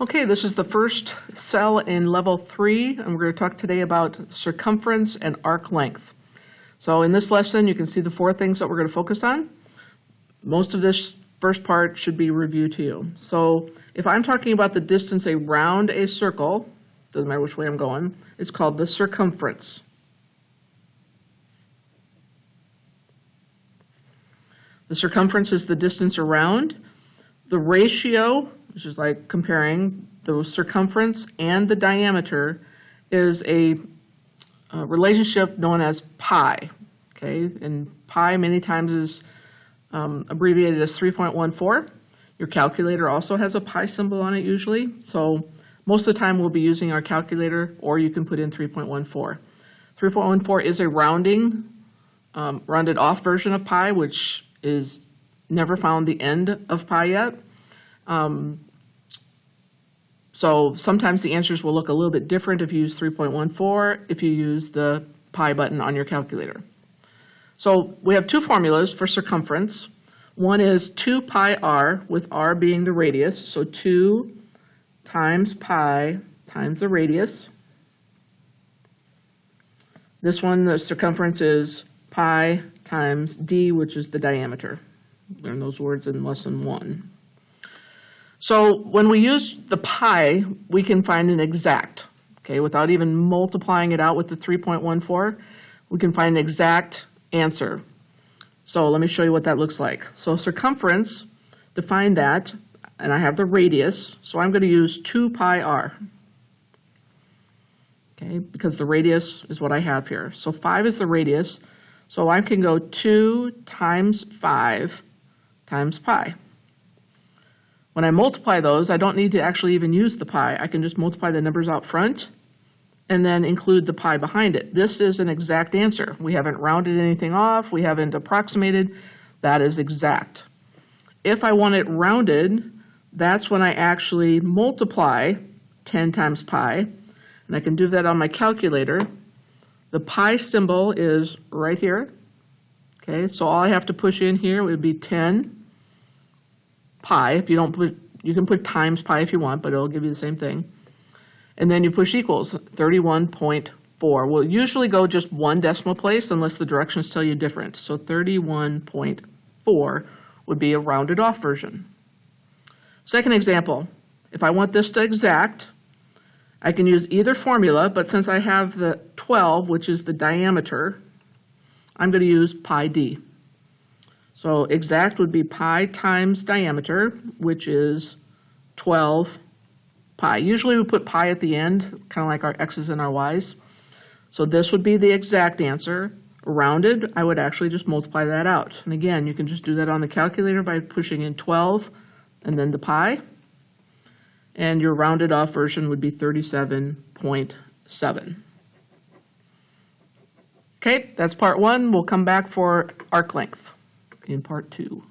Okay, this is the first cell in level 3, and we're going to talk today about circumference and arc length. So in this lesson, you can see the 4 things that we're going to focus on. Most of this first part should be review to you. So if I'm talking about the distance around a circle, doesn't matter which way I'm going, it's called the circumference. The circumference is the distance around. The ratio, which is like comparing the circumference and the diameter, is a relationship known as pi. Okay, and pi many times is abbreviated as 3.14. Your calculator also has a pi symbol on it usually. So most of the time we'll be using our calculator, or you can put in 3.14. 3.14 is a rounded off version of pi, which is never found the end of pi yet. So sometimes the answers will look a little bit different if you use 3.14, if you use the pi button on your calculator. So we have 2 formulas for circumference. One is 2 pi r, with r being the radius, so 2 times pi times the radius. This one, the circumference, is pi times d, which is the diameter. Learn those words in lesson 1. So when we use the pi, we can find an exact, okay, without even multiplying it out with the 3.14, we can find an exact answer. So let me show you what that looks like. So circumference, define that, and I have the radius, so I'm going to use 2 pi r, okay, because the radius is what I have here. So 5 is the radius, so I can go 2 times 5 times pi. When I multiply those, I don't need to actually even use the pi. I can just multiply the numbers out front and then include the pi behind it. This is an exact answer. We haven't rounded anything off. We haven't approximated. That is exact. If I want it rounded, that's when I actually multiply 10 times pi. And I can do that on my calculator. The pi symbol is right here. Okay, so all I have to push in here would be 10 pi. If you don't put, you can put times pi if you want, but it'll give you the same thing. And then you push equals, 31.4. We'll usually go just 1 decimal place unless the directions tell you different. So 31.4 would be a rounded off version. Second example, if I want this to exact, I can use either formula, but since I have the 12, which is the diameter, I'm going to use pi d. So exact would be pi times diameter, which is 12 pi. Usually we put pi at the end, kind of like our x's and our y's. So this would be the exact answer. Rounded, I would actually just multiply that out. And again, you can just do that on the calculator by pushing in 12 and then the pi. And your rounded off version would be 37.7. Okay, that's part 1. We'll come back for arc length in part 2.